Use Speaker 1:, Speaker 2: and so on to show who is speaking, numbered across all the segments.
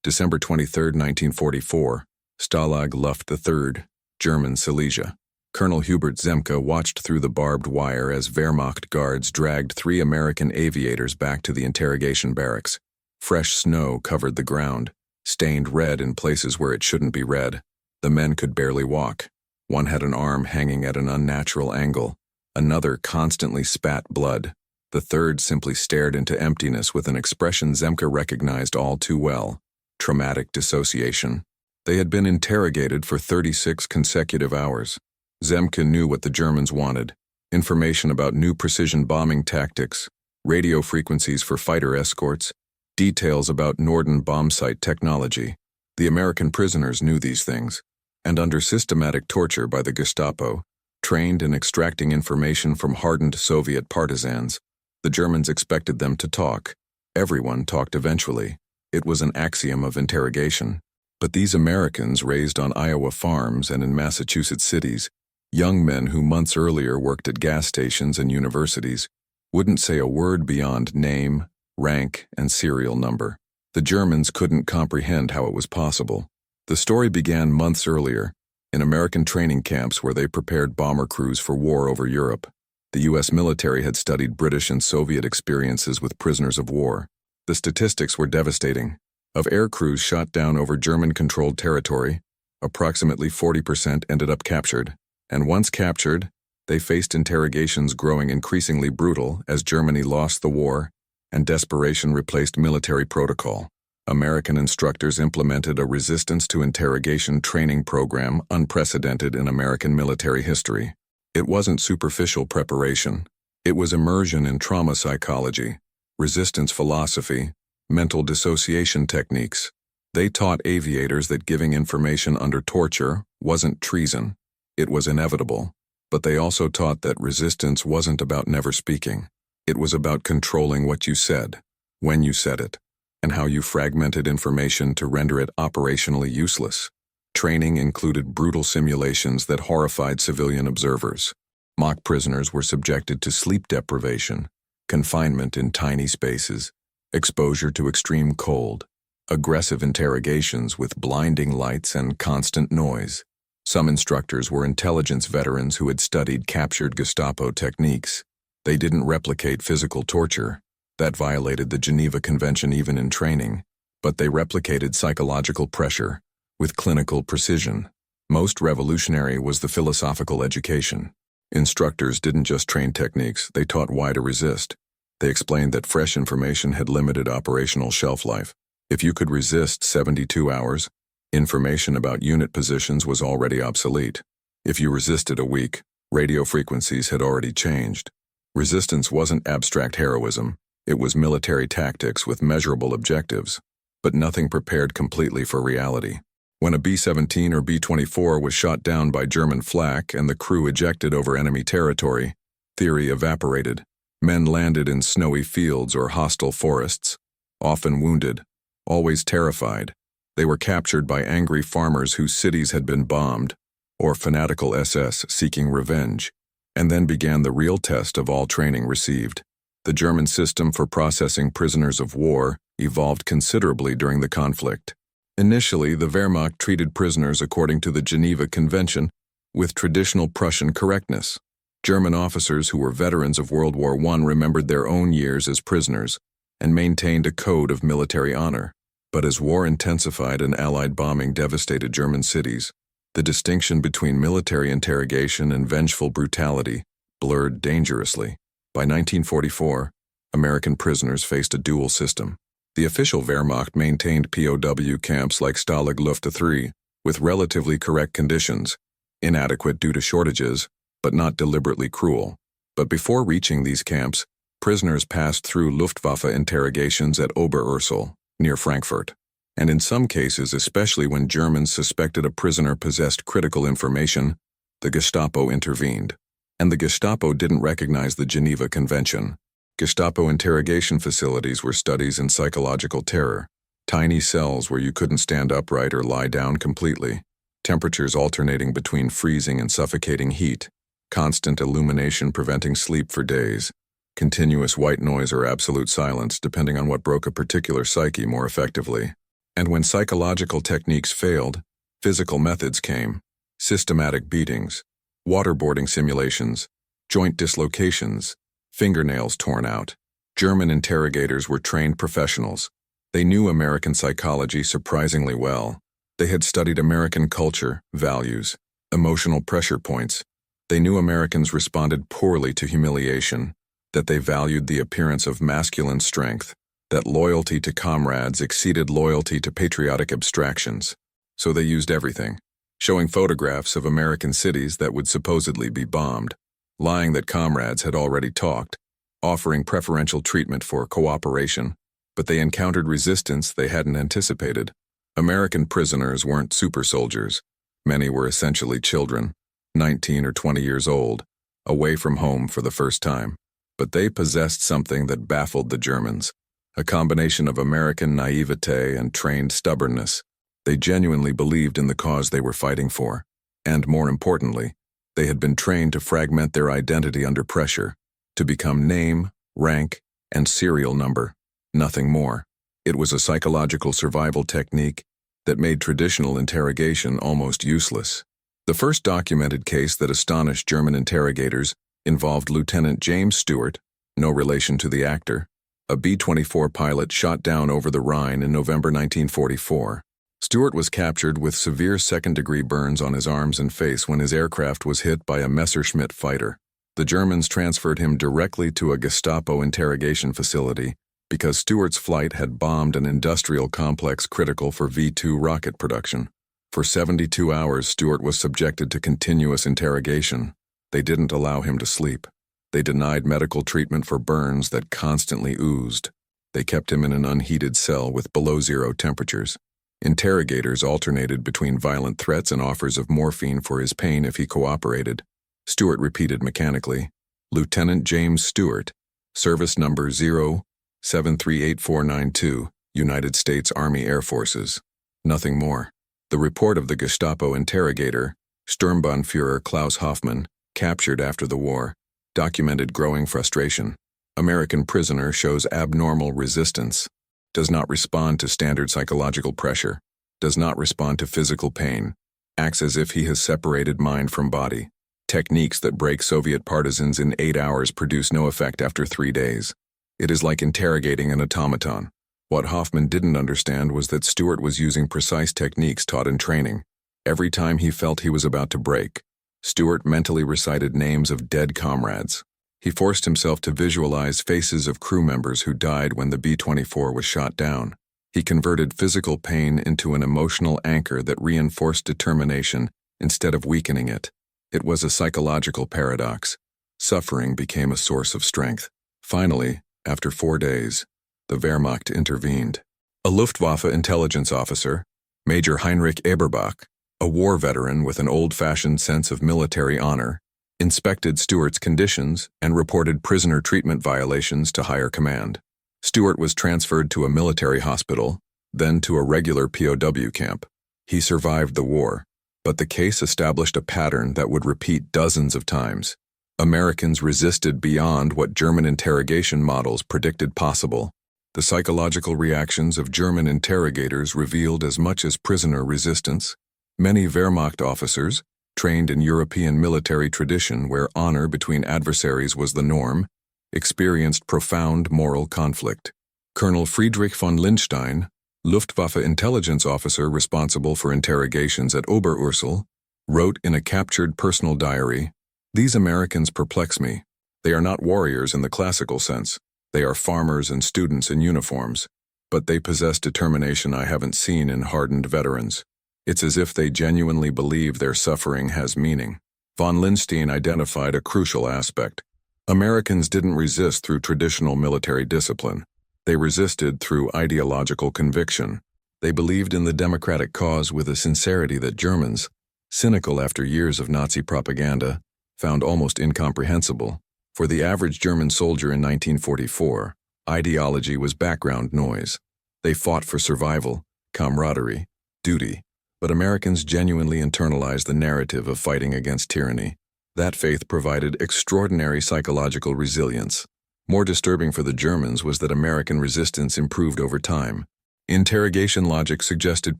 Speaker 1: December 23, 1944, Stalag Luft III, German Silesia. Colonel Hubert Zemke watched through the barbed wire as Wehrmacht guards dragged 3 American aviators back to the interrogation barracks. Fresh snow covered the ground, stained red in places where it shouldn't be red. The men could barely walk. One had an arm hanging at an unnatural angle. Another constantly spat blood. The third simply stared into emptiness with an expression Zemke recognized all too well: traumatic dissociation. They had been interrogated for 36 consecutive hours. Zemke knew what the Germans wanted: information about new precision bombing tactics, radio frequencies for fighter escorts, details about Norden bombsight technology. The American prisoners knew these things, and under systematic torture by the Gestapo, trained in extracting information from hardened Soviet partisans, the Germans expected them to talk. Everyone talked eventually. It was an axiom of interrogation. But these Americans raised on Iowa farms and in Massachusetts cities, young men who months earlier worked at gas stations and universities, wouldn't say a word beyond name, rank, and serial number. The Germans couldn't comprehend how it was possible. The story began months earlier, in American training camps where they prepared bomber crews for war over Europe. The U.S. military had studied British and Soviet experiences with prisoners of war. The statistics were devastating. Of air crews shot down over German-controlled territory, approximately 40% ended up captured. And once captured, they faced interrogations growing increasingly brutal as Germany lost the war and desperation replaced military protocol. American instructors implemented a resistance to interrogation training program unprecedented in American military history. It wasn't superficial preparation. It was immersion in trauma psychology, resistance philosophy, mental dissociation techniques. They taught aviators that giving information under torture wasn't treason. It was inevitable, but they also taught that resistance wasn't about never speaking. It was about controlling what you said, when you said it, and how you fragmented information to render it operationally useless. Training included brutal simulations that horrified civilian observers. Mock prisoners were subjected to sleep deprivation, confinement in tiny spaces, exposure to extreme cold, aggressive interrogations with blinding lights and constant noise. Some instructors were intelligence veterans who had studied captured Gestapo techniques. They didn't replicate physical torture. That violated the Geneva Convention even in training. But they replicated psychological pressure with clinical precision. Most revolutionary was the philosophical education. Instructors didn't just train techniques, they taught why to resist. They explained that fresh information had limited operational shelf life. If you could resist 72 hours, information about unit positions was already obsolete. If you resisted a week, radio frequencies had already changed. Resistance wasn't abstract heroism, it was military tactics with measurable objectives. But nothing prepared completely for reality. When a B-17 or B-24 was shot down by German flak and the crew ejected over enemy territory, theory evaporated. Men landed in snowy fields or hostile forests, often wounded, always terrified. They were captured by angry farmers whose cities had been bombed, or fanatical SS seeking revenge. And then began the real test of all training received. The German system for processing prisoners of war evolved considerably during the conflict. Initially, the Wehrmacht treated prisoners according to the Geneva Convention with traditional Prussian correctness. German officers who were veterans of World War I remembered their own years as prisoners and maintained a code of military honor. But as war intensified and Allied bombing devastated German cities, the distinction between military interrogation and vengeful brutality blurred dangerously. By 1944, American prisoners faced a dual system. The official Wehrmacht maintained POW camps like Stalag Luft III, with relatively correct conditions, inadequate due to shortages, but not deliberately cruel. But before reaching these camps, prisoners passed through Luftwaffe interrogations at Oberursel, near Frankfurt. And in some cases, especially when Germans suspected a prisoner possessed critical information, the Gestapo intervened. And the Gestapo didn't recognize the Geneva Convention. Gestapo interrogation facilities were studies in psychological terror. Tiny cells where you couldn't stand upright or lie down completely. Temperatures alternating between freezing and suffocating heat. Constant illumination preventing sleep for days. Continuous white noise or absolute silence depending on what broke a particular psyche more effectively. And when psychological techniques failed, physical methods came: systematic beatings, waterboarding simulations, joint dislocations, fingernails torn out. German interrogators were trained professionals. They knew American psychology surprisingly well. They had studied American culture, values, emotional pressure points. They knew Americans responded poorly to humiliation, that they valued the appearance of masculine strength, that loyalty to comrades exceeded loyalty to patriotic abstractions. So they used everything, showing photographs of American cities that would supposedly be bombed, lying that comrades had already talked, offering preferential treatment for cooperation, but they encountered resistance they hadn't anticipated. American prisoners weren't super soldiers. Many were essentially children, 19 or 20 years old, away from home for the first time. But they possessed something that baffled the Germans, a combination of American naivete and trained stubbornness. They genuinely believed in the cause they were fighting for, and more importantly, they had been trained to fragment their identity under pressure, to become name, rank, and serial number, nothing more. It was a psychological survival technique that made traditional interrogation almost useless. The first documented case that astonished German interrogators involved Lieutenant James Stewart, no relation to the actor, a B-24 pilot shot down over the Rhine in November 1944. Stewart was captured with severe second-degree burns on his arms and face when his aircraft was hit by a Messerschmitt fighter. The Germans transferred him directly to a Gestapo interrogation facility because Stewart's flight had bombed an industrial complex critical for V-2 rocket production. For 72 hours, Stewart was subjected to continuous interrogation. They didn't allow him to sleep. They denied medical treatment for burns that constantly oozed. They kept him in an unheated cell with below-zero temperatures. Interrogators alternated between violent threats and offers of morphine for his pain if he cooperated. Stewart repeated mechanically, "Lieutenant James Stewart, service number 07389492, United States Army Air Forces." Nothing more. The report of the Gestapo interrogator, Sturmbannführer Klaus Hoffmann, captured after the war, documented growing frustration. American prisoner shows abnormal resistance, does not respond to standard psychological pressure, does not respond to physical pain, acts as if he has separated mind from body. Techniques that break Soviet partisans in 8 hours produce no effect after 3 days. It is like interrogating an automaton. What Hoffman didn't understand was that Stewart was using precise techniques taught in training. Every time he felt he was about to break, Stewart mentally recited names of dead comrades. He forced himself to visualize faces of crew members who died when the B-24 was shot down. He converted physical pain into an emotional anchor that reinforced determination instead of weakening it. It was a psychological paradox. Suffering became a source of strength. Finally, after 4 days, the Wehrmacht intervened. A Luftwaffe intelligence officer, Major Heinrich Eberbach, a war veteran with an old-fashioned sense of military honor, inspected Stewart's conditions and reported prisoner treatment violations to higher command. Stewart was transferred to a military hospital, then to a regular POW camp. He survived the war, but the case established a pattern that would repeat dozens of times. Americans resisted beyond what German interrogation models predicted possible. The psychological reactions of German interrogators revealed as much as prisoner resistance. Many Wehrmacht officers, trained in European military tradition where honor between adversaries was the norm, experienced profound moral conflict. Colonel Friedrich von Lindstein, Luftwaffe intelligence officer responsible for interrogations at Oberursel, wrote in a captured personal diary, "These Americans perplex me. They are not warriors in the classical sense. They are farmers and students in uniforms, but they possess determination I haven't seen in hardened veterans. It's as if they genuinely believe their suffering has meaning." Von Lindstein identified a crucial aspect. Americans didn't resist through traditional military discipline. They resisted through ideological conviction. They believed in the democratic cause with a sincerity that Germans, cynical after years of Nazi propaganda, found almost incomprehensible. For the average German soldier in 1944, ideology was background noise. They fought for survival, camaraderie, duty. But Americans genuinely internalized the narrative of fighting against tyranny. That faith provided extraordinary psychological resilience. More disturbing for the Germans was that American resistance improved over time. Interrogation logic suggested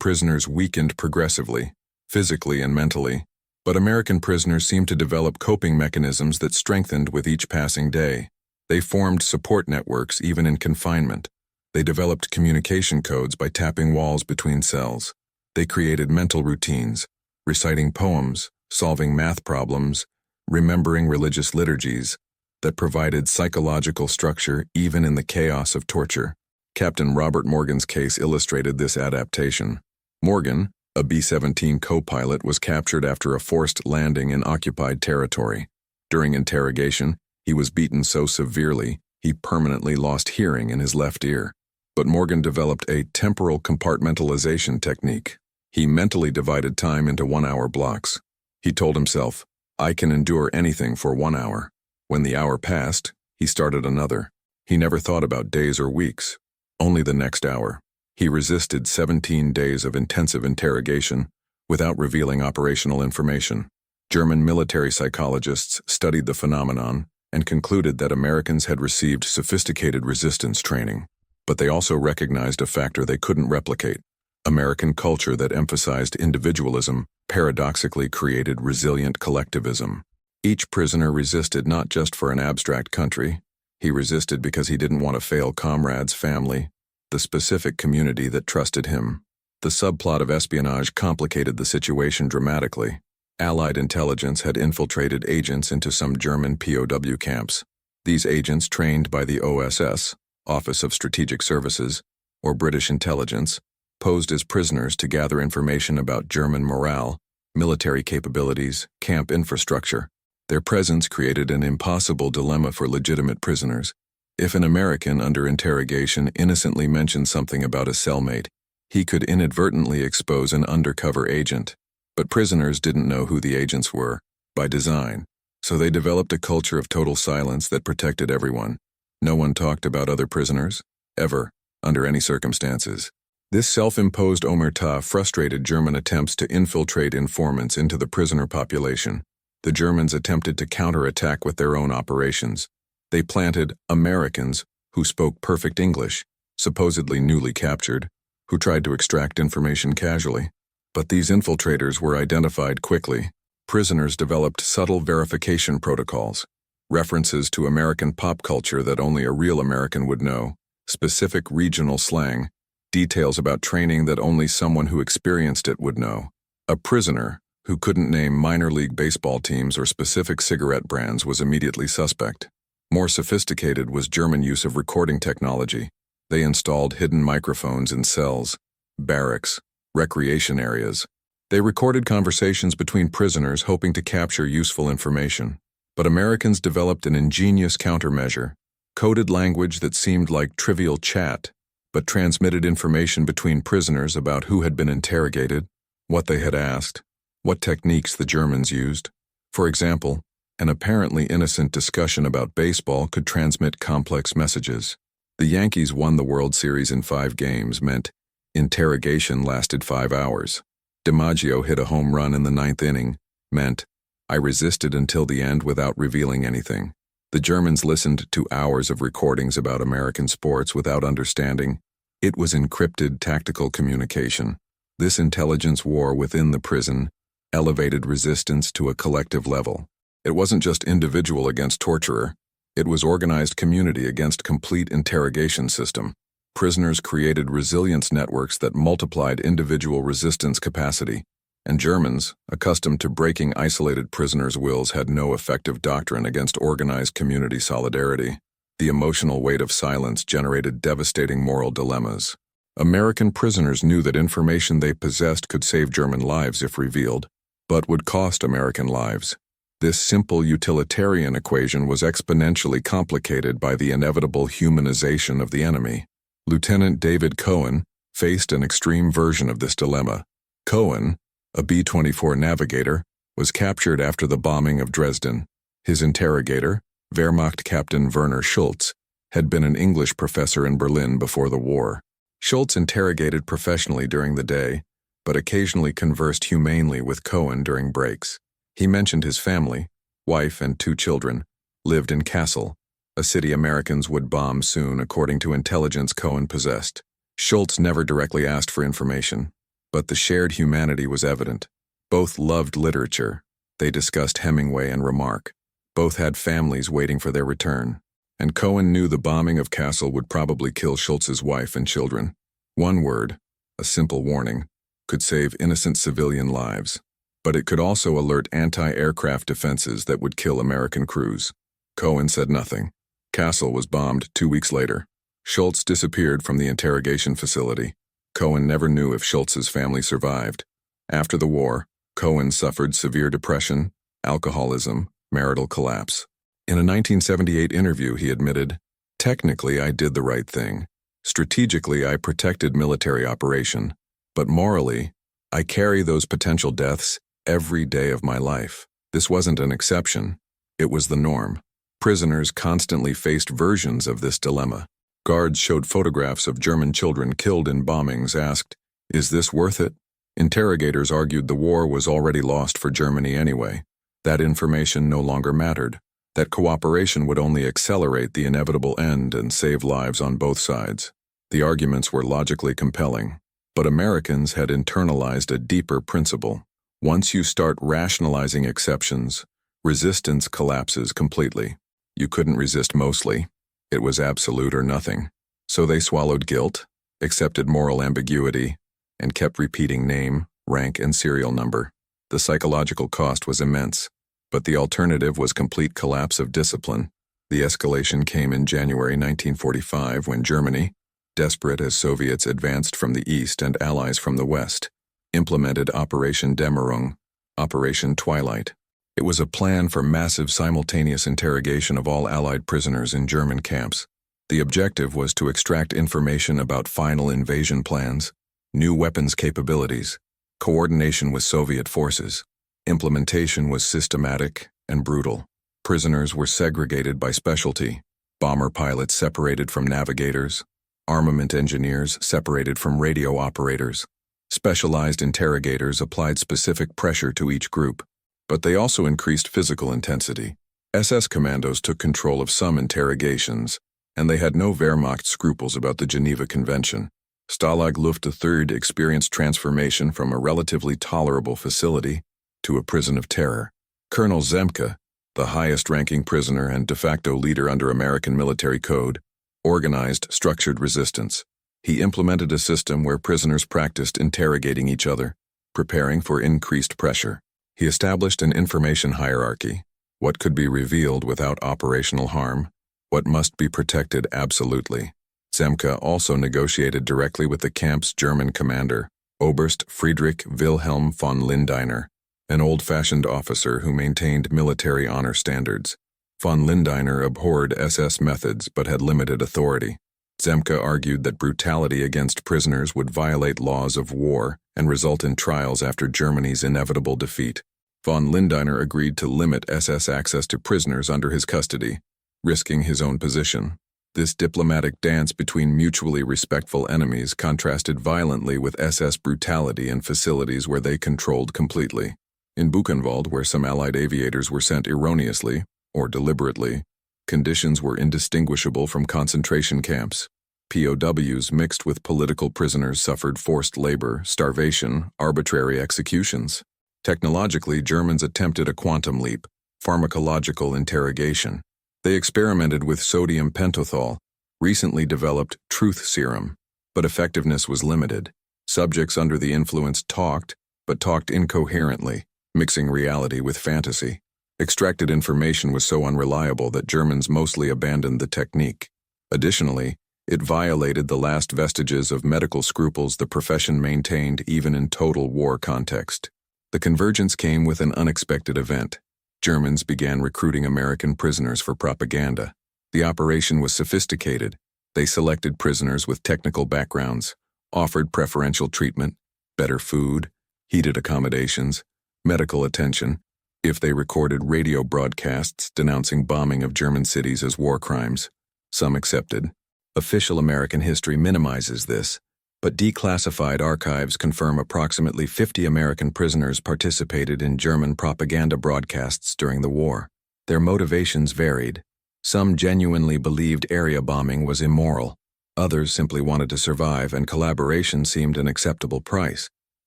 Speaker 1: prisoners weakened progressively, physically and mentally, but American prisoners seemed to develop coping mechanisms that strengthened with each passing day. They formed support networks even in confinement. They developed communication codes by tapping walls between cells. They created mental routines, reciting poems, solving math problems, remembering religious liturgies, that provided psychological structure even in the chaos of torture. Captain Robert Morgan's case illustrated this adaptation. Morgan, a B-17 co-pilot, was captured after a forced landing in occupied territory. During interrogation, he was beaten so severely he permanently lost hearing in his left ear. But Morgan developed a temporal compartmentalization technique. He mentally divided time into 1-hour blocks. He told himself, "I can endure anything for 1 hour." When the hour passed, he started another. He never thought about days or weeks, only the next hour. He resisted 17 days of intensive interrogation without revealing operational information. German military psychologists studied the phenomenon and concluded that Americans had received sophisticated resistance training, but they also recognized a factor they couldn't replicate. American culture that emphasized individualism paradoxically created resilient collectivism. Each prisoner resisted not just for an abstract country. He resisted because he didn't want to fail comrades, family, the specific community that trusted him. The subplot of espionage complicated the situation dramatically. Allied intelligence had infiltrated agents into some German POW camps. These agents, trained by the OSS, Office of Strategic Services, or British intelligence, posed as prisoners to gather information about German morale, military capabilities, camp infrastructure. Their presence created an impossible dilemma for legitimate prisoners. If an American under interrogation innocently mentioned something about a cellmate, he could inadvertently expose an undercover agent. But prisoners didn't know who the agents were, by design, so they developed a culture of total silence that protected everyone. No one talked about other prisoners, ever, under any circumstances. This self-imposed omerta frustrated German attempts to infiltrate informants into the prisoner population. The Germans attempted to counterattack with their own operations. They planted Americans who spoke perfect English, supposedly newly captured, who tried to extract information casually. But these infiltrators were identified quickly. Prisoners developed subtle verification protocols, references to American pop culture that only a real American would know, specific regional slang, details about training that only someone who experienced it would know. A prisoner who couldn't name minor league baseball teams or specific cigarette brands was immediately suspect. More sophisticated was German use of recording technology. They installed hidden microphones in cells, barracks, recreation areas. They recorded conversations between prisoners hoping to capture useful information. But Americans developed an ingenious countermeasure, coded language that seemed like trivial chat, but transmitted information between prisoners about who had been interrogated, what they had asked, what techniques the Germans used. For example, an apparently innocent discussion about baseball could transmit complex messages. The Yankees won the World Series in 5 games meant interrogation lasted 5 hours. DiMaggio hit a home run in the 9th inning meant I resisted until the end without revealing anything. The Germans listened to hours of recordings about American sports without understanding. It was encrypted tactical communication. This intelligence war within the prison elevated resistance to a collective level. It wasn't just individual against torturer. It was organized community against complete interrogation system. Prisoners created resilience networks that multiplied individual resistance capacity. And Germans, accustomed to breaking isolated prisoners' wills, had no effective doctrine against organized community solidarity. The emotional weight of silence generated devastating moral dilemmas. American prisoners knew that information they possessed could save German lives if revealed, but would cost American lives. This simple utilitarian equation was exponentially complicated by the inevitable humanization of the enemy. Lieutenant David Cohen faced an extreme version of this dilemma. Cohen, a B-24 navigator, was captured after the bombing of Dresden. His interrogator, Wehrmacht Captain Werner Schultz, had been an English professor in Berlin before the war. Schultz interrogated professionally during the day, but occasionally conversed humanely with Cohen during breaks. He mentioned his family, wife and 2 children, lived in Kassel, a city Americans would bomb soon according to intelligence Cohen possessed. Schultz never directly asked for information, but the shared humanity was evident. Both loved literature. They discussed Hemingway and Remarque. Both had families waiting for their return. And Cohen knew the bombing of Kassel would probably kill Schultz's wife and children. One word, a simple warning, could save innocent civilian lives. But it could also alert anti-aircraft defenses that would kill American crews. Cohen said nothing. Kassel was bombed 2 weeks later. Schultz disappeared from the interrogation facility. Cohen never knew if Schultz's family survived. After the war, Cohen suffered severe depression, alcoholism, marital collapse. In a 1978 interview, he admitted, "Technically, I did the right thing. Strategically, I protected military operation. But morally, I carry those potential deaths every day of my life." This wasn't an exception. It was the norm. Prisoners constantly faced versions of this dilemma. Guards showed photographs of German children killed in bombings, asked, "Is this worth it?" Interrogators argued the war was already lost for Germany anyway. That information no longer mattered. That cooperation would only accelerate the inevitable end and save lives on both sides. The arguments were logically compelling, but Americans had internalized a deeper principle. Once you start rationalizing exceptions, resistance collapses completely. You couldn't resist mostly. It was absolute or nothing. So they swallowed guilt, accepted moral ambiguity, and kept repeating name, rank, and serial number. The psychological cost was immense, but the alternative was complete collapse of discipline. The escalation came in January 1945 when Germany, desperate as Soviets advanced from the east and allies from the west, implemented Operation Dämmerung, Operation Twilight. It was a plan for massive simultaneous interrogation of all Allied prisoners in German camps. The objective was to extract information about final invasion plans, new weapons capabilities, coordination with Soviet forces. Implementation was systematic and brutal. Prisoners were segregated by specialty, bomber pilots separated from navigators, armament engineers separated from radio operators. Specialized interrogators applied specific pressure to each group, but they also increased physical intensity. SS commandos took control of some interrogations, and they had no Wehrmacht scruples about the Geneva Convention. Stalag Luft III experienced transformation from a relatively tolerable facility to a prison of terror. Colonel Zemke, the highest-ranking prisoner and de facto leader under American military code, organized structured resistance. He implemented a system where prisoners practiced interrogating each other, preparing for increased pressure. He established an information hierarchy: what could be revealed without operational harm, what must be protected absolutely. Zemke also negotiated directly with the camp's German commander, Oberst Friedrich Wilhelm von Lindeiner, an old-fashioned officer who maintained military honor standards. Von Lindeiner abhorred SS methods but had limited authority. Zemke argued that brutality against prisoners would violate laws of war and result in trials after Germany's inevitable defeat. Von Lindeiner agreed to limit SS access to prisoners under his custody, risking his own position. This diplomatic dance between mutually respectful enemies contrasted violently with SS brutality in facilities where they controlled completely. In Buchenwald, where some Allied aviators were sent erroneously, or deliberately, conditions were indistinguishable from concentration camps. POWs mixed with political prisoners suffered forced labor, starvation, arbitrary executions. Technologically, Germans attempted a quantum leap: pharmacological interrogation. They experimented with sodium pentothal, recently developed truth serum, but effectiveness was limited. Subjects under the influence talked, but talked incoherently, mixing reality with fantasy. Extracted information was so unreliable that Germans mostly abandoned the technique. Additionally, it violated the last vestiges of medical scruples the profession maintained even in total war context. The convergence came with an unexpected event. Germans began recruiting American prisoners for propaganda. The operation was sophisticated. They selected prisoners with technical backgrounds, offered preferential treatment, better food, heated accommodations, medical attention. If they recorded radio broadcasts denouncing bombing of German cities as war crimes, some accepted. Official American history minimizes this, but declassified archives confirm approximately 50 American prisoners participated in German propaganda broadcasts during the war. Their motivations varied. Some genuinely believed area bombing was immoral. Others simply wanted to survive, and collaboration seemed an acceptable price.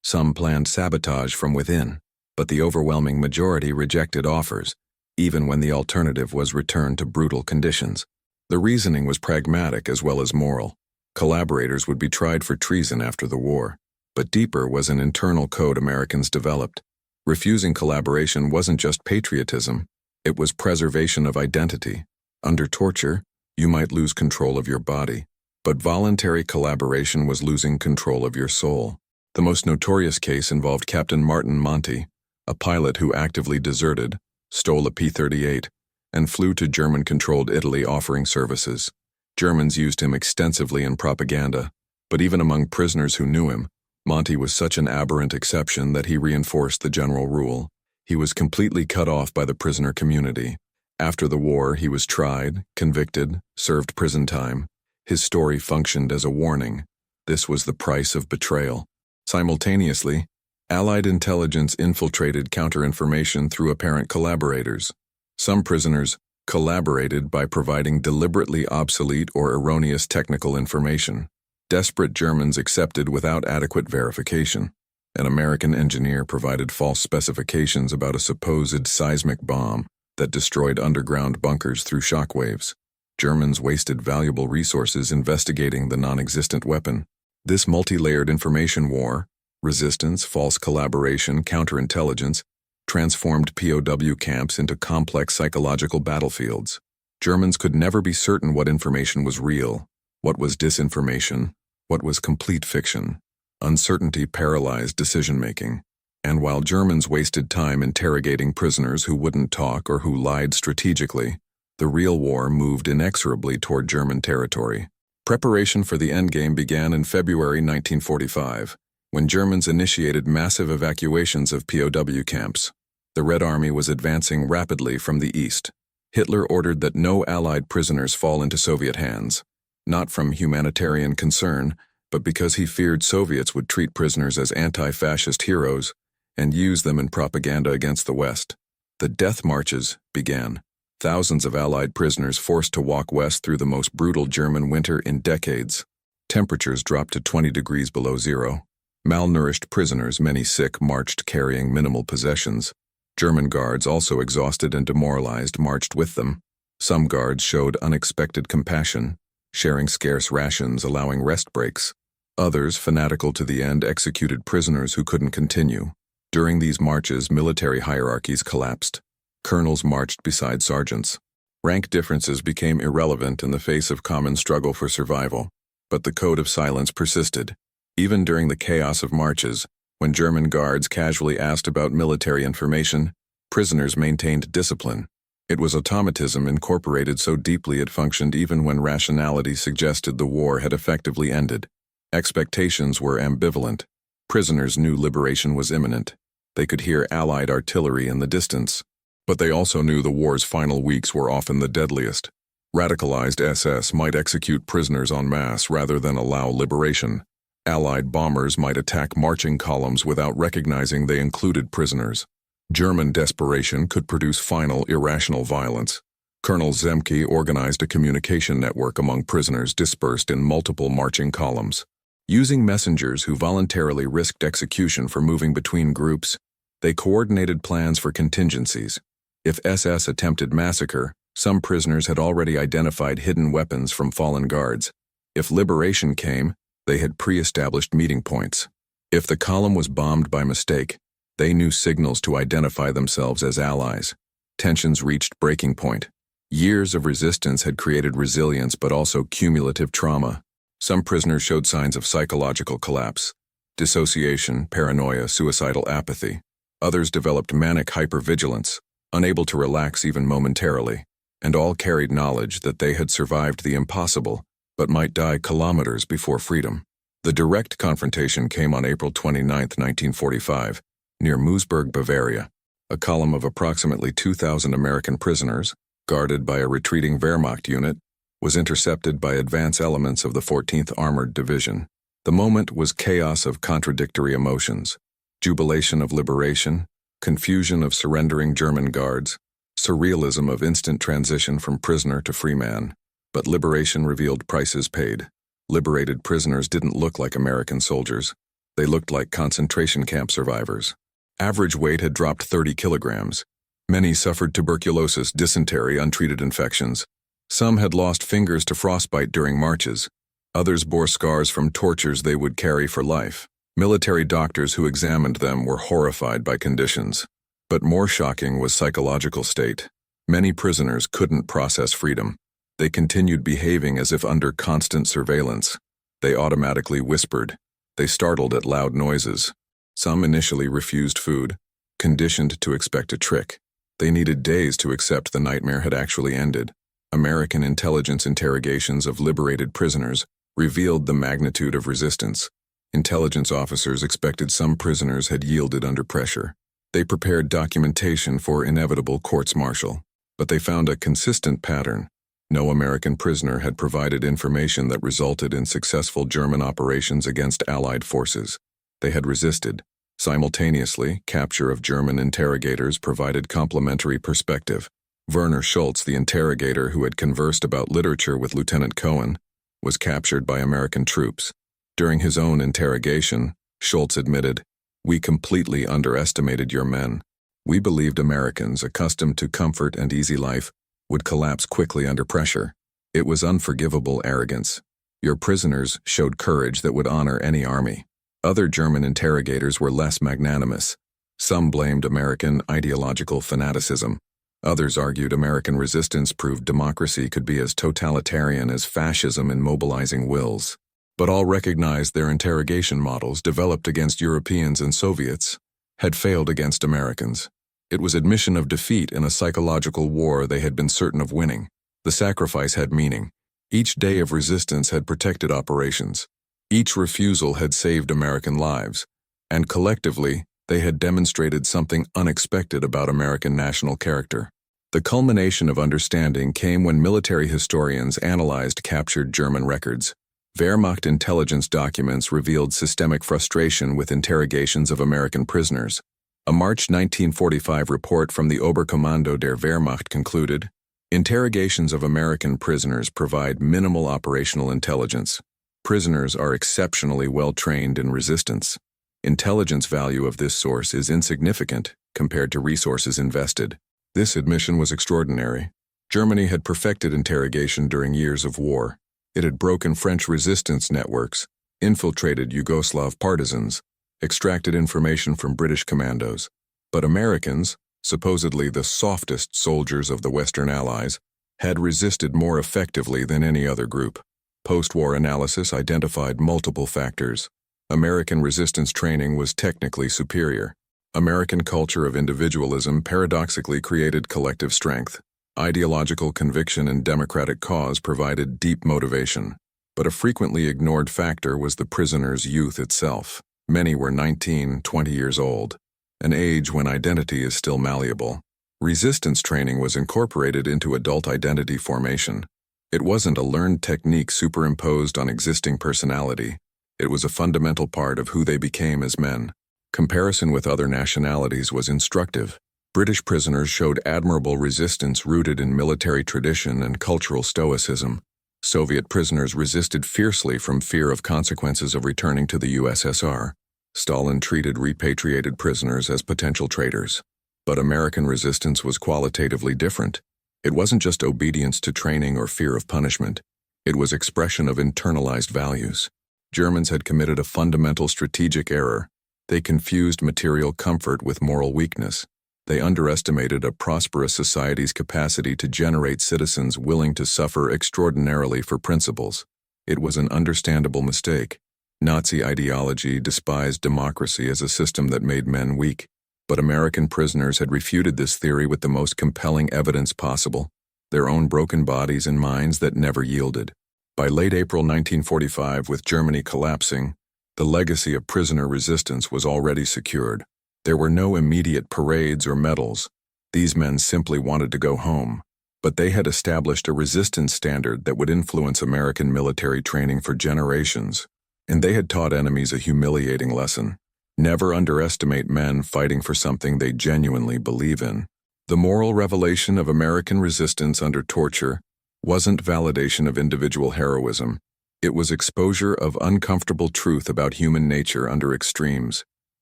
Speaker 1: Some planned sabotage from within, but the overwhelming majority rejected offers, even when the alternative was return to brutal conditions. The reasoning was pragmatic as well as moral. Collaborators would be tried for treason after the war, but deeper was an internal code Americans developed. Refusing collaboration wasn't just patriotism, it was preservation of identity. Under torture, you might lose control of your body, but voluntary collaboration was losing control of your soul. The most notorious case involved Captain Martin Monti, a pilot who actively deserted, stole a P-38, and flew to German-controlled Italy offering services. Germans used him extensively in propaganda, but even among prisoners who knew him, Monti was such an aberrant exception that he reinforced the general rule. He was completely cut off by the prisoner community. After the war, he was tried, convicted, served prison time. His story functioned as a warning. This was the price of betrayal. Simultaneously, Allied intelligence infiltrated counterinformation through apparent collaborators. Some prisoners collaborated by providing deliberately obsolete or erroneous technical information. Desperate Germans accepted without adequate verification. An American engineer provided false specifications about a supposed seismic bomb that destroyed underground bunkers through shockwaves. Germans wasted valuable resources investigating the non-existent weapon. This multi-layered information war, resistance, false collaboration, counterintelligence, transformed POW camps into complex psychological battlefields. Germans could never be certain what information was real, what was disinformation, what was complete fiction. Uncertainty paralyzed decision-making. And while Germans wasted time interrogating prisoners who wouldn't talk or who lied strategically, the real war moved inexorably toward German territory. Preparation for the endgame began in February 1945, when Germans initiated massive evacuations of POW camps. The Red Army was advancing rapidly from the east. Hitler ordered that no Allied prisoners fall into Soviet hands, not from humanitarian concern, but because he feared Soviets would treat prisoners as anti-fascist heroes and use them in propaganda against the West. The death marches began. Thousands of Allied prisoners forced to walk west through the most brutal German winter in decades. Temperatures dropped to 20 degrees below zero. Malnourished prisoners, many sick, marched carrying minimal possessions. German guards, also exhausted and demoralized, marched with them. Some guards showed unexpected compassion, sharing scarce rations, allowing rest breaks. Others, fanatical to the end, executed prisoners who couldn't continue. During these marches, military hierarchies collapsed. Colonels marched beside sergeants. Rank differences became irrelevant in the face of common struggle for survival. But the code of silence persisted. Even during the chaos of marches, when German guards casually asked about military information, prisoners maintained discipline. It was automatism incorporated so deeply it functioned even when rationality suggested the war had effectively ended. Expectations were ambivalent. Prisoners knew liberation was imminent. They could hear Allied artillery in the distance. But they also knew the war's final weeks were often the deadliest. Radicalized SS might execute prisoners en masse rather than allow liberation. Allied bombers might attack marching columns without recognizing they included prisoners. German desperation could produce final, irrational violence. Colonel Zemke organized a communication network among prisoners dispersed in multiple marching columns. Using messengers who voluntarily risked execution for moving between groups, they coordinated plans for contingencies. If SS attempted massacre, some prisoners had already identified hidden weapons from fallen guards. If liberation came, they had pre-established meeting points. If the column was bombed by mistake, they knew signals to identify themselves as allies. Tensions reached breaking point. Years of resistance had created resilience but also cumulative trauma. Some prisoners showed signs of psychological collapse, dissociation, paranoia, suicidal apathy. Others developed manic hypervigilance, unable to relax even momentarily, and all carried knowledge that they had survived the impossible, but might die kilometers before freedom. The direct confrontation came on April 29, 1945, near Moosburg, Bavaria. A column of approximately 2,000 American prisoners, guarded by a retreating Wehrmacht unit, was intercepted by advance elements of the 14th Armored Division. The moment was chaos of contradictory emotions: jubilation of liberation, confusion of surrendering German guards, surrealism of instant transition from prisoner to free man. But liberation revealed prices paid. Liberated prisoners didn't look like American soldiers. They looked like concentration camp survivors. Average weight had dropped 30 kilograms. Many suffered tuberculosis, dysentery, untreated infections. Some had lost fingers to frostbite during marches. Others bore scars from tortures they would carry for life. Military doctors who examined them were horrified by conditions. But more shocking was psychological state. Many prisoners couldn't process freedom. They continued behaving as if under constant surveillance. They automatically whispered. They startled at loud noises. Some initially refused food, conditioned to expect a trick. They needed days to accept the nightmare had actually ended. American intelligence interrogations of liberated prisoners revealed the magnitude of resistance. Intelligence officers expected some prisoners had yielded under pressure. They prepared documentation for inevitable courts-martial, but they found a consistent pattern. No American prisoner had provided information that resulted in successful German operations against Allied forces. They had resisted. Simultaneously, capture of German interrogators provided complementary perspective. Werner Schultz, the interrogator who had conversed about literature with Lieutenant Cohen, was captured by American troops. During his own interrogation, Schultz admitted, "We completely underestimated your men. We believed Americans, accustomed to comfort and easy life, would collapse quickly under pressure. It was unforgivable arrogance. Your prisoners showed courage that would honor any army." Other German interrogators were less magnanimous. Some blamed American ideological fanaticism. Others argued American resistance proved democracy could be as totalitarian as fascism in mobilizing wills. But all recognized their interrogation models, developed against Europeans and Soviets, had failed against Americans. It was admission of defeat in a psychological war they had been certain of winning. The sacrifice had meaning. Each day of resistance had protected operations. Each refusal had saved American lives. And collectively, they had demonstrated something unexpected about American national character. The culmination of understanding came when military historians analyzed captured German records. Wehrmacht intelligence documents revealed systemic frustration with interrogations of American prisoners. A March 1945 report from the Oberkommando der Wehrmacht concluded, "Interrogations of American prisoners provide minimal operational intelligence. Prisoners are exceptionally well trained in resistance. Intelligence value of this source is insignificant compared to resources invested." This admission was extraordinary. Germany had perfected interrogation during years of war. It had broken French resistance networks, infiltrated Yugoslav partisans, extracted information from British commandos. But Americans, supposedly the softest soldiers of the Western Allies, had resisted more effectively than any other group. Post-war analysis identified multiple factors. American resistance training was technically superior. American culture of individualism paradoxically created collective strength. Ideological conviction and democratic cause provided deep motivation. But a frequently ignored factor was the prisoner's youth itself. Many were 19, 20 years old, an age when identity is still malleable. Resistance training was incorporated into adult identity formation. It wasn't a learned technique superimposed on existing personality. It was a fundamental part of who they became as men. Comparison with other nationalities was instructive. British prisoners showed admirable resistance rooted in military tradition and cultural stoicism. Soviet prisoners resisted fiercely from fear of consequences of returning to the USSR. Stalin treated repatriated prisoners as potential traitors. But American resistance was qualitatively different. It wasn't just obedience to training or fear of punishment. It was expression of internalized values. Germans had committed a fundamental strategic error. They confused material comfort with moral weakness. They underestimated a prosperous society's capacity to generate citizens willing to suffer extraordinarily for principles. It was an understandable mistake. Nazi ideology despised democracy as a system that made men weak. But American prisoners had refuted this theory with the most compelling evidence possible, their own broken bodies and minds that never yielded. By late April 1945, with Germany collapsing, the legacy of prisoner resistance was already secured. There were no immediate parades or medals. These men simply wanted to go home. But they had established a resistance standard that would influence American military training for generations. And they had taught enemies a humiliating lesson. Never underestimate men fighting for something they genuinely believe in. The moral revelation of American resistance under torture wasn't validation of individual heroism. It was exposure of uncomfortable truth about human nature under extremes.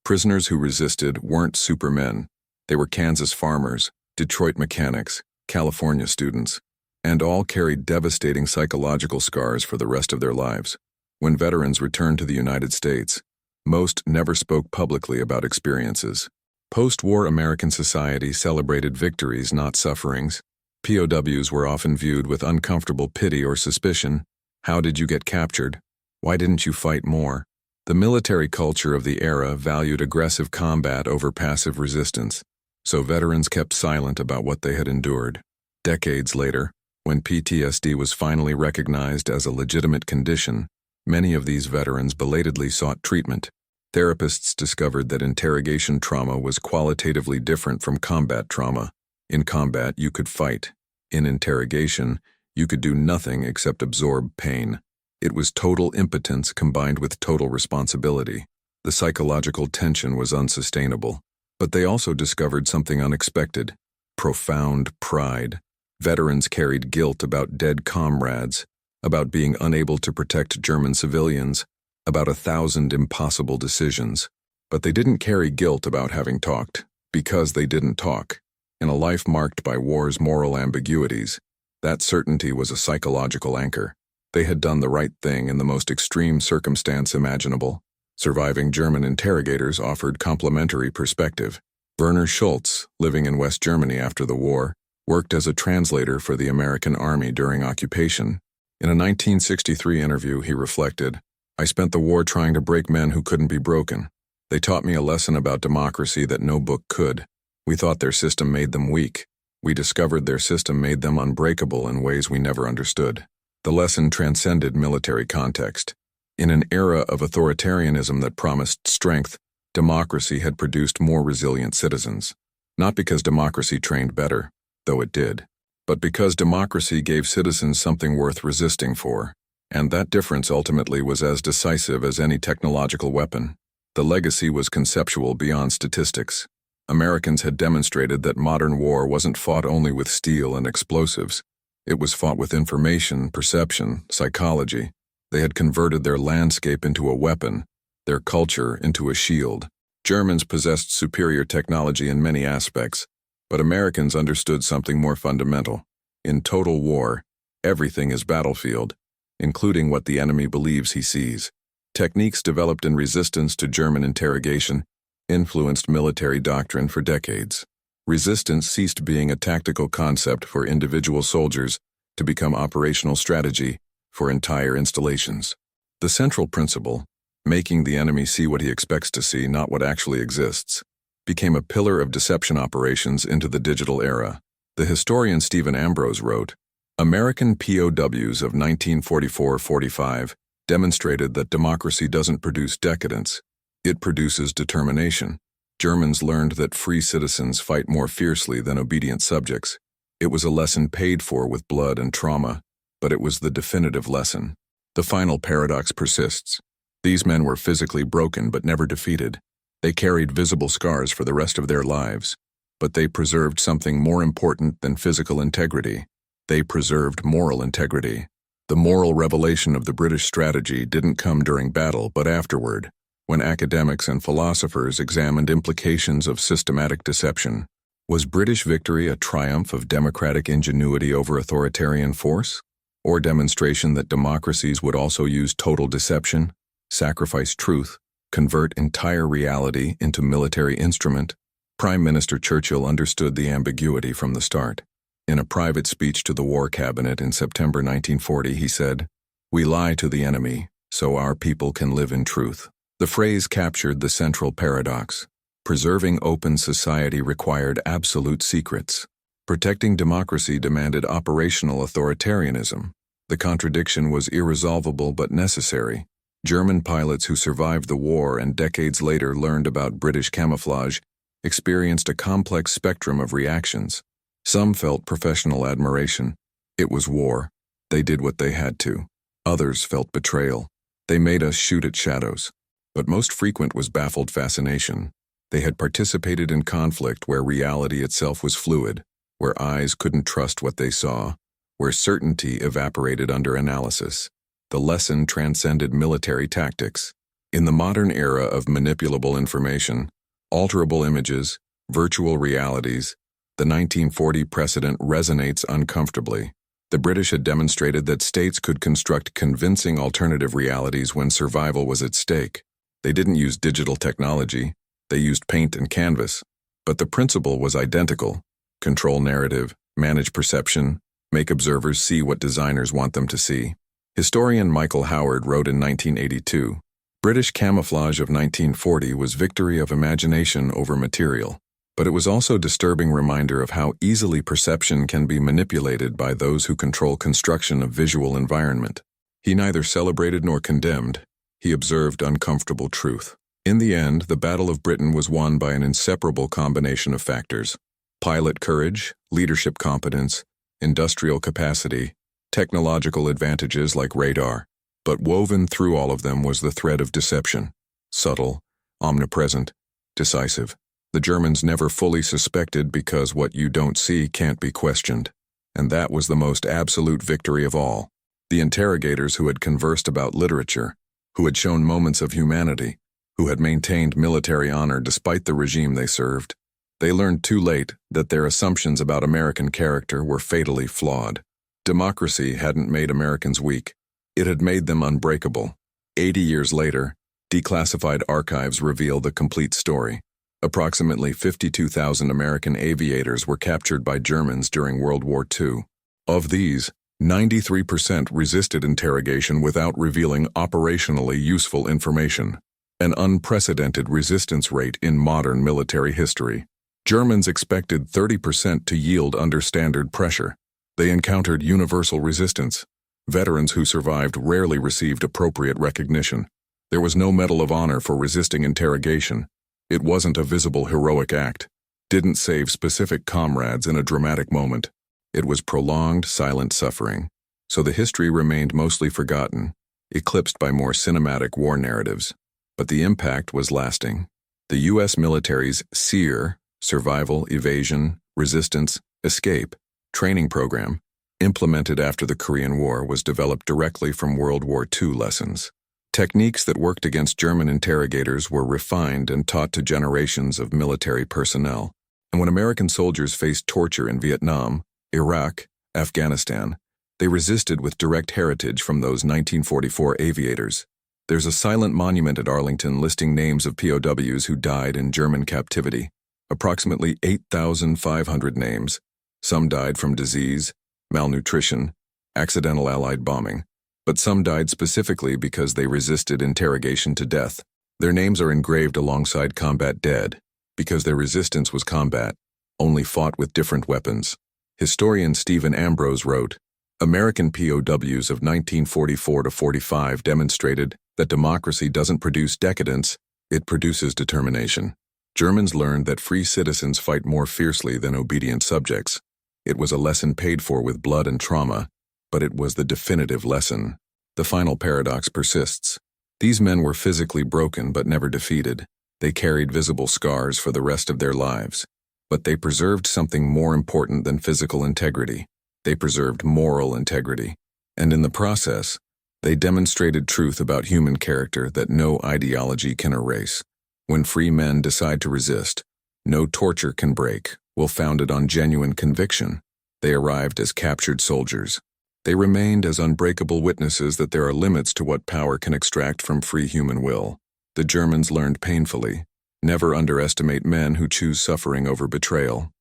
Speaker 1: Prisoners who resisted weren't supermen. They were Kansas farmers, Detroit mechanics, California students, and all carried devastating psychological scars for the rest of their lives. When veterans returned to the United States, most never spoke publicly about experiences. Post-war American society celebrated victories, not sufferings. POWs were often viewed with uncomfortable pity or suspicion. How did you get captured? Why didn't you fight more? The military culture of the era valued aggressive combat over passive resistance, so veterans kept silent about what they had endured. Decades later, when PTSD was finally recognized as a legitimate condition, many of these veterans belatedly sought treatment. Therapists discovered that interrogation trauma was qualitatively different from combat trauma. In combat, you could fight. In interrogation, you could do nothing except absorb pain. It was total impotence combined with total responsibility. The psychological tension was unsustainable. But they also discovered something unexpected: profound pride. Veterans carried guilt about dead comrades, about being unable to protect German civilians, about 1,000 impossible decisions. But they didn't carry guilt about having talked, because they didn't talk. In a life marked by war's moral ambiguities, that certainty was a psychological anchor. They had done the right thing in the most extreme circumstance imaginable. Surviving German interrogators offered complementary perspective. Werner Schultz, living in West Germany after the war, worked as a translator for the American Army during occupation. In a 1963 interview, he reflected, "I spent the war trying to break men who couldn't be broken. They taught me a lesson about democracy that no book could. We thought their system made them weak. We discovered their system made them unbreakable in ways we never understood." The lesson transcended military context. In an era of authoritarianism that promised strength, democracy had produced more resilient citizens. Not because democracy trained better, though it did, but because democracy gave citizens something worth resisting for, and that difference ultimately was as decisive as any technological weapon. The legacy was conceptual beyond statistics. Americans had demonstrated that modern war wasn't fought only with steel and explosives. It was fought with information, perception, psychology. They had converted their landscape into a weapon, their culture into a shield. Germans possessed superior technology in many aspects, but Americans understood something more fundamental. In total war, everything is battlefield, including what the enemy believes he sees. Techniques developed in resistance to German interrogation influenced military doctrine for decades. Resistance ceased being a tactical concept for individual soldiers to become operational strategy for entire installations. The central principle, making the enemy see what he expects to see, not what actually exists, became a pillar of deception operations into the digital era. The historian Stephen Ambrose wrote, "American POWs of 1944-45 demonstrated that democracy doesn't produce decadence, it produces determination. Germans learned that free citizens fight more fiercely than obedient subjects. It was a lesson paid for with blood and trauma, but it was the definitive lesson." The final paradox persists. These men were physically broken but never defeated. They carried visible scars for the rest of their lives, but they preserved something more important than physical integrity. They preserved moral integrity. The moral revelation of the British strategy didn't come during battle but afterward, when academics and philosophers examined implications of systematic deception. Was British victory a triumph of democratic ingenuity over authoritarian force? Or demonstration that democracies would also use total deception, sacrifice truth, convert entire reality into military instrument? Prime Minister Churchill understood the ambiguity from the start. In a private speech to the War Cabinet in September 1940, he said, "We lie to the enemy, so our people can live in truth." The phrase captured the central paradox. Preserving open society required absolute secrets. Protecting democracy demanded operational authoritarianism. The contradiction was irresolvable but necessary. German pilots who survived the war and decades later learned about British camouflage experienced a complex spectrum of reactions. Some felt professional admiration. It was war. They did what they had to. Others felt betrayal. They made us shoot at shadows. But most frequent was baffled fascination. They had participated in conflict where reality itself was fluid, where eyes couldn't trust what they saw, where certainty evaporated under analysis. The lesson transcended military tactics. In the modern era of manipulable information, alterable images, virtual realities, the 1940 precedent resonates uncomfortably. The British had demonstrated that states could construct convincing alternative realities when survival was at stake. They didn't use digital technology, they used paint and canvas. But the principle was identical: control narrative, manage perception, make observers see what designers want them to see. Historian Michael Howard wrote in 1982, "British camouflage of 1940 was victory of imagination over material." But it was also a disturbing reminder of how easily perception can be manipulated by those who control construction of visual environment. He neither celebrated nor condemned. He observed uncomfortable truth. In the end, the Battle of Britain was won by an inseparable combination of factors: pilot courage, leadership competence, industrial capacity, technological advantages like radar. But woven through all of them was the thread of deception, subtle, omnipresent, decisive. The Germans never fully suspected because what you don't see can't be questioned. And that was the most absolute victory of all. The interrogators who had conversed about literature, who had shown moments of humanity, who had maintained military honor despite the regime they served, they learned too late that their assumptions about American character were fatally flawed. Democracy hadn't made Americans weak. It had made them unbreakable. 80 years later, declassified archives reveal the complete story. Approximately 52,000 American aviators were captured by Germans during World War II. Of these, 93% resisted interrogation without revealing operationally useful information, an unprecedented resistance rate in modern military history. Germans expected 30% to yield under standard pressure. They encountered universal resistance. Veterans who survived rarely received appropriate recognition. There was no Medal of Honor for resisting interrogation. It wasn't a visible heroic act. Didn't save specific comrades in a dramatic moment. It was prolonged, silent suffering. So the history remained mostly forgotten, eclipsed by more cinematic war narratives. But the impact was lasting. The U.S. military's SEER, Survival, Evasion, Resistance, Escape, training program, implemented after the Korean War, was developed directly from World War II lessons. Techniques that worked against German interrogators were refined and taught to generations of military personnel. And when American soldiers faced torture in Vietnam, Iraq, Afghanistan, they resisted with direct heritage from those 1944 aviators. There's a silent monument at Arlington listing names of POWs who died in German captivity. Approximately 8,500 names. Some died from disease, malnutrition, accidental Allied bombing. But some died specifically because they resisted interrogation to death. Their names are engraved alongside combat dead, because their resistance was combat, only fought with different weapons. Historian Stephen Ambrose wrote, "American POWs of 1944 to 45 demonstrated that democracy doesn't produce decadence, it produces determination." Germans learned that free citizens fight more fiercely than obedient subjects. It was a lesson paid for with blood and trauma, but it was the definitive lesson. The final paradox persists. These men were physically broken but never defeated. They carried visible scars for the rest of their lives. But they preserved something more important than physical integrity. They preserved moral integrity. And in the process, they demonstrated truth about human character that no ideology can erase. When free men decide to resist, no torture can break, will founded on genuine conviction. They arrived as captured soldiers. They remained as unbreakable witnesses that there are limits to what power can extract from free human will. The Germans learned painfully: never underestimate men who choose suffering over betrayal.